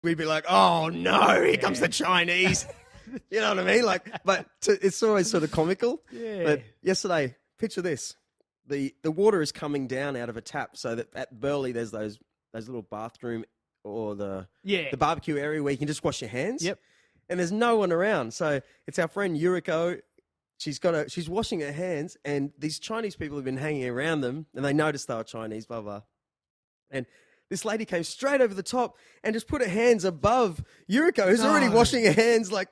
we'd be like, oh no, here comes the Chinese. You know what I mean? Like, but it's always sort of comical. Yeah. But yesterday, picture this: the water is coming down out of a tap, so that at Burleigh there's those little bathroom or the barbecue area where you can just wash your hands. Yep. And there's no one around, so it's our friend Yuriko. She's washing her hands, and these Chinese people have been hanging around them, and they noticed they were Chinese, blah blah. And this lady came straight over the top and just put her hands above Yuriko, who's already washing her hands like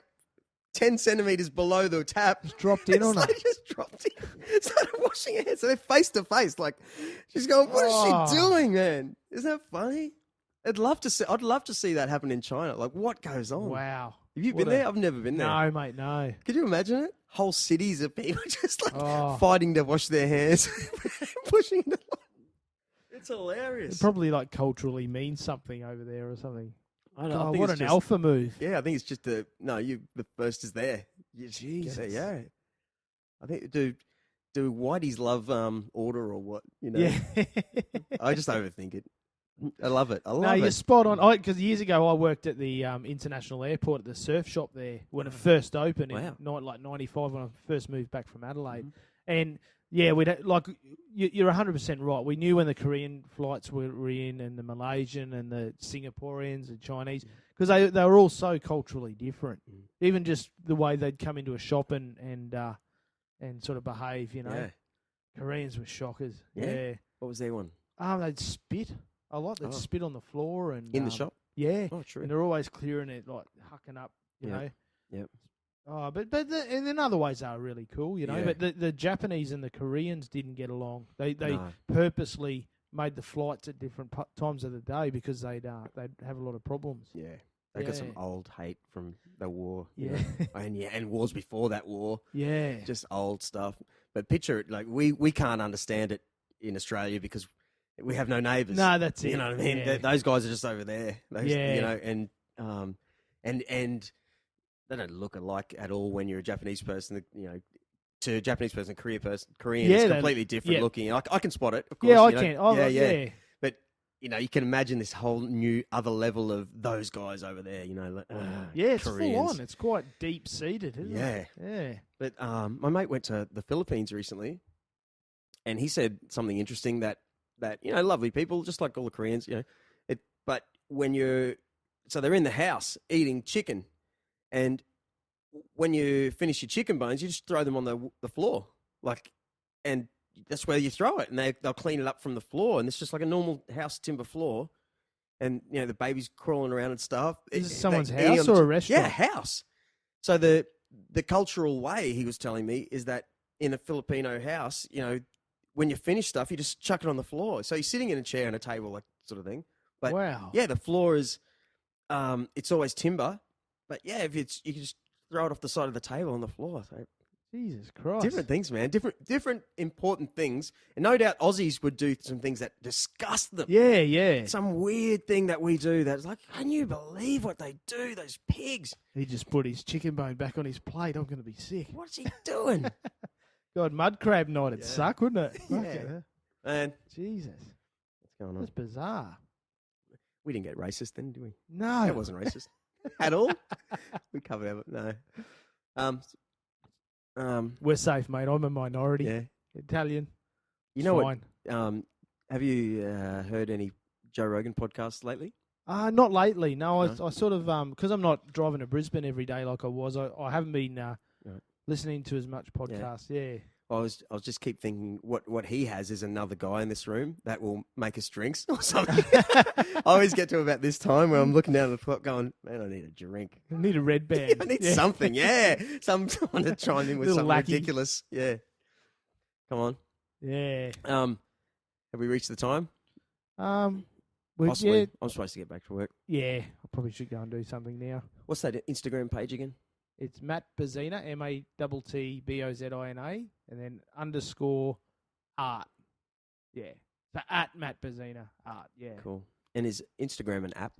10 centimeters below the tap. Just dropped in on her. Just dropped in, started washing her hands. So they're face to face. Like, she's going, what is she doing, man? Isn't that funny? I'd love to see that happen in China. Like, what goes on? Wow. Have you been there? I've never been there. No, mate, no. Could you imagine it? Whole cities of people just like fighting to wash their hands, pushing it. It's hilarious. It probably like culturally means something over there or something. I don't know. What an alpha move. Yeah, I think it's just the first is there. Jesus. Yeah. I think do whiteys love order or what? You know. Yeah. I just overthink it. I love it. No, you're spot on. Because years ago I worked at the international airport at the surf shop there when it first opened in like 95 when I first moved back from Adelaide. And yeah, you're 100% right. We knew when the Korean flights were in and the Malaysian and the Singaporeans and Chinese because they were all so culturally different. Even just the way they'd come into a shop and sort of behave, you know. Yeah. Koreans were shockers. Yeah. What was their one? They'd spit. They'd spit on the floor and in the shop. Yeah. Oh, true. And they're always clearing it, like hucking up, you know. Yep. Oh, but and in other ways they are really cool, you know. Yeah. But the Japanese and the Koreans didn't get along. They purposely made the flights at different times of the day because they'd have a lot of problems. Yeah. They got some old hate from the war. Yeah. And wars before that war. Yeah. Just old stuff. But picture it, like we can't understand it in Australia because we have no neighbours. No, that's it. You know what I mean? Yeah. Those guys are just over there. You know, and they don't look alike at all when you're a Japanese person, you know, to a Japanese person, Korean is completely different looking. I can spot it, of course. Yeah, I can. Yeah. But, you know, you can imagine this whole new other level of those guys over there, you know. It's Koreans. full on. It's quite deep-seated, isn't it? Yeah. But my mate went to the Philippines recently, and he said something interesting that you know, lovely people, just like all the Koreans, you know. But when so they're in the house eating chicken, and when you finish your chicken bones, you just throw them on the floor, like, and that's where you throw it, and they'll clean it up from the floor, and it's just like a normal house timber floor, and you know the baby's crawling around and stuff. Is this someone's house or a restaurant? Yeah, house. So the cultural way, he was telling me, is that in a Filipino house, you know, when you finish stuff, you just chuck it on the floor. So you're sitting in a chair and a table, like sort of thing. But wow. Yeah, the floor is, it's always timber. But yeah, you can just throw it off the side of the table on the floor. So Jesus Christ. Different things, man. Different important things. And no doubt Aussies would do some things that disgust them. Yeah. Some weird thing that we do that's like, can you believe what they do, those pigs? He just put his chicken bone back on his plate. I'm going to be sick. What's he doing? God, mud crab night, it'd suck, wouldn't it? Yeah. Man. Jesus. What's going on? That's bizarre. We didn't get racist then, did we? No. That wasn't racist at all. We covered it. No. We're safe, mate. I'm a minority. Yeah. Italian. You know fine. what? Have you heard any Joe Rogan podcasts lately? Not lately. No, I sort of, because I'm not driving to Brisbane every day like I was, I haven't been listening to as much podcasts. Yeah. I was just keep thinking what he has is another guy in this room that will make us drinks or something. I always get to about this time where I'm looking down at the clock going, man, I need a drink. I need a red band. I need something, someone to chime in with something ridiculous. Yeah. Come on. Yeah. Have we reached the time? Possibly. Yeah. I'm supposed to get back to work. Yeah. I probably should go and do something now. What's that Instagram page again? It's Matt Bozina, MattBozina, and then _art. Yeah. So at Matt Bozina art. Yeah. Cool. And is Instagram an app?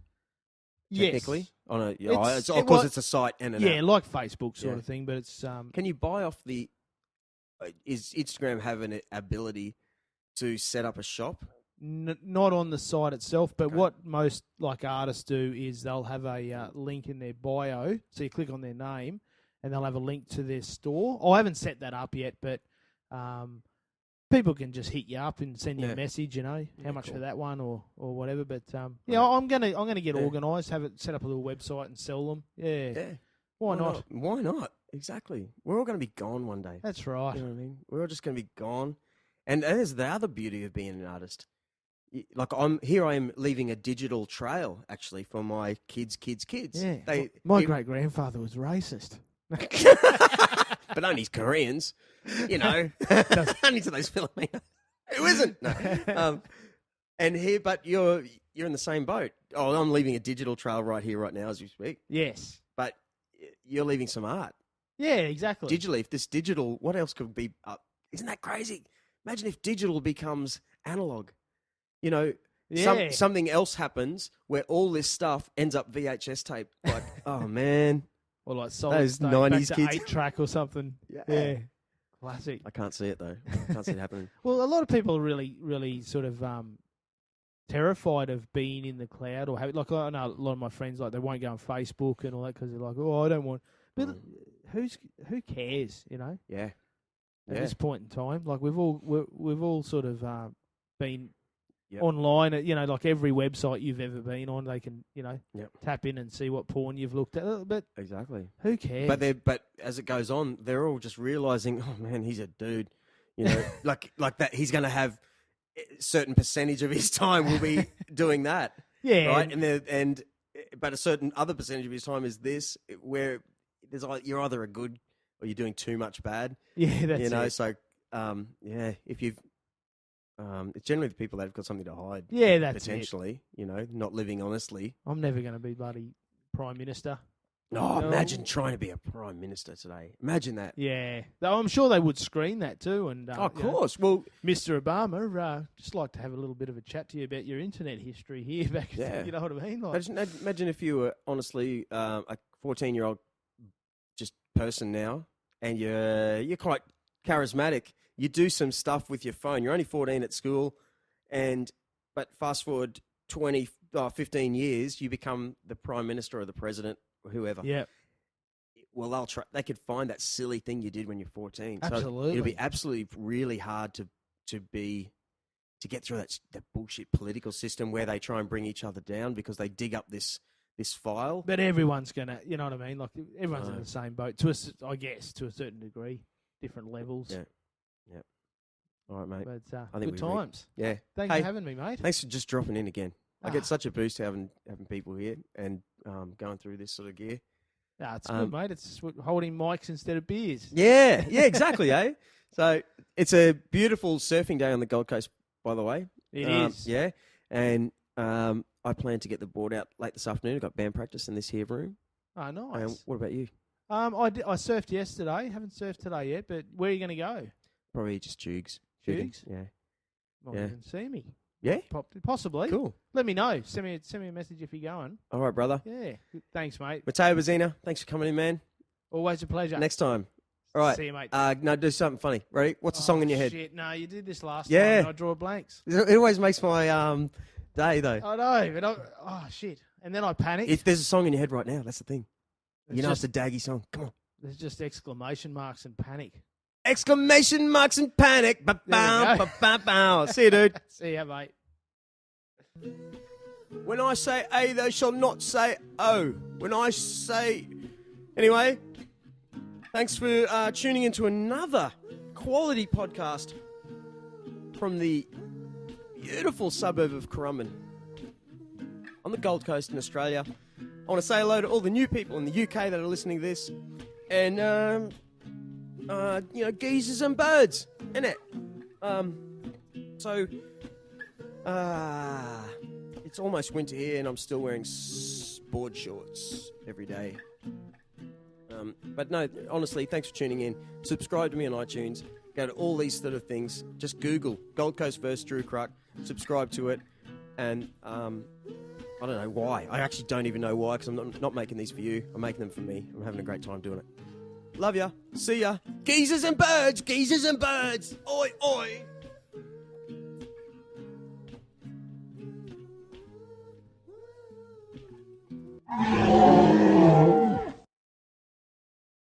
Yes. Technically? Of course, it's a site and an app. Yeah, like Facebook sort of thing, but it's... Can you buy off the... Is Instagram have an ability to set up a shop not on the site itself, but what most like artists do is they'll have a link in their bio. So you click on their name, and they'll have a link to their store. I haven't set that up yet, but people can just hit you up and send you a message. You know how much for that one or whatever. But I'm gonna get organised, have it set up a little website and sell them. Yeah. Why not? Why not? Exactly. We're all going to be gone one day. That's right. You know what I mean? We're all just going to be gone. And there's the other beauty of being an artist. Like I am leaving a digital trail actually for my kids. Yeah. My great grandfather was racist. But only Koreans, you know. Only to those Filipinos. Who isn't? No. But you're in the same boat. Oh, I'm leaving a digital trail right here, right now, as you speak. Yes. But you're leaving some art. Yeah, exactly. Digitally, if this digital, what else could be up? Isn't that crazy? Imagine if digital becomes analog. You know, something else happens where all this stuff ends up VHS tape. Like, oh man. Or like solid those state, 90s kids. 8-track or something. Yeah. Classic. I can't see it though. I can't see it happening. Well, a lot of people are really, really sort of terrified of being in the cloud or having, like, I know a lot of my friends, like, they won't go on Facebook and all that because they're like, oh, I don't want. But who cares, you know? Yeah. At this point in time, like we've all sort of been online. You know, like every website you've ever been on, they can tap in and see what porn you've looked at. But exactly, who cares? But as it goes on, they're all just realizing, oh man, he's a dude. You know, like that. He's going to have a certain percentage of his time will be doing that. Yeah, right. But a certain other percentage of his time is this, where there's you're either a good or you're doing too much bad. Yeah, that's it. So, if you've, it's generally the people that have got something to hide. Yeah, that's potentially, not living honestly. I'm never going to be bloody Prime Minister. Oh, imagine trying to be a Prime Minister today. Imagine that. Yeah. Though I'm sure they would screen that too. And of course. Well, Mr. Obama, just like to have a little bit of a chat to you about your internet history here back. You know what I mean? Like, imagine if you were honestly a 14-year-old just person now, and you're quite charismatic. You do some stuff with your phone. You're only 14 at school, but fast forward 15 years, you become the Prime Minister or the President or whoever. Yeah. Well, they could find that silly thing you did when you're 14. Absolutely. So it'll be absolutely really hard to get through that bullshit political system where they try and bring each other down because they dig up this file. But everyone's gonna, you know what I mean? Like everyone's in the same boat I guess to a certain degree, different levels. Yeah. All right, mate. But I think good times. Yeah. Thanks for having me, mate. Thanks for just dropping in again. I get such a boost having people here and going through this sort of gear. Yeah, it's good, mate. It's holding mics instead of beers. Yeah, exactly, eh? So it's a beautiful surfing day on the Gold Coast, by the way. It is. Yeah, and I plan to get the board out late this afternoon. I've got band practice in this here room. Oh, nice. What about you? I surfed yesterday. Haven't surfed today yet, but where are you going to go? Probably just Jugs. Jugs? Yeah. Might even see me. Yeah? Possibly. Cool. Let me know. Send me a message if you're going. All right, brother. Yeah. Thanks, mate. Matteo Bozina, thanks for coming in, man. Always a pleasure. Next time. All right. See you, mate. No, do something funny. Ready? What's the song in your head? Shit, no, you did this last time and I draw blanks. It always makes my day, though. I know, but shit. And then I panic. If there's a song in your head right now, that's the thing. It's a daggy song. Come on. There's just exclamation marks and panic. Exclamation marks and panic. Ba-bow. See you, dude. See ya, mate. When I say A, they shall not say O. When I say... Anyway, thanks for tuning into another quality podcast from the beautiful suburb of Currumbin on the Gold Coast in Australia. I want to say hello to all the new people in the UK that are listening to this. And, geezers and birds, innit? It's almost winter here and I'm still wearing board shorts every day. But no, honestly, thanks for tuning in. Subscribe to me on iTunes. Go to all these sort of things. Just Google Gold Coast vs. Drew Kruck. Subscribe to it. And I don't know why. I actually don't even know why, because I'm not making these for you. I'm making them for me. I'm having a great time doing it. Love ya. See ya. Geezers and birds. Geezers and birds. Oi, oi.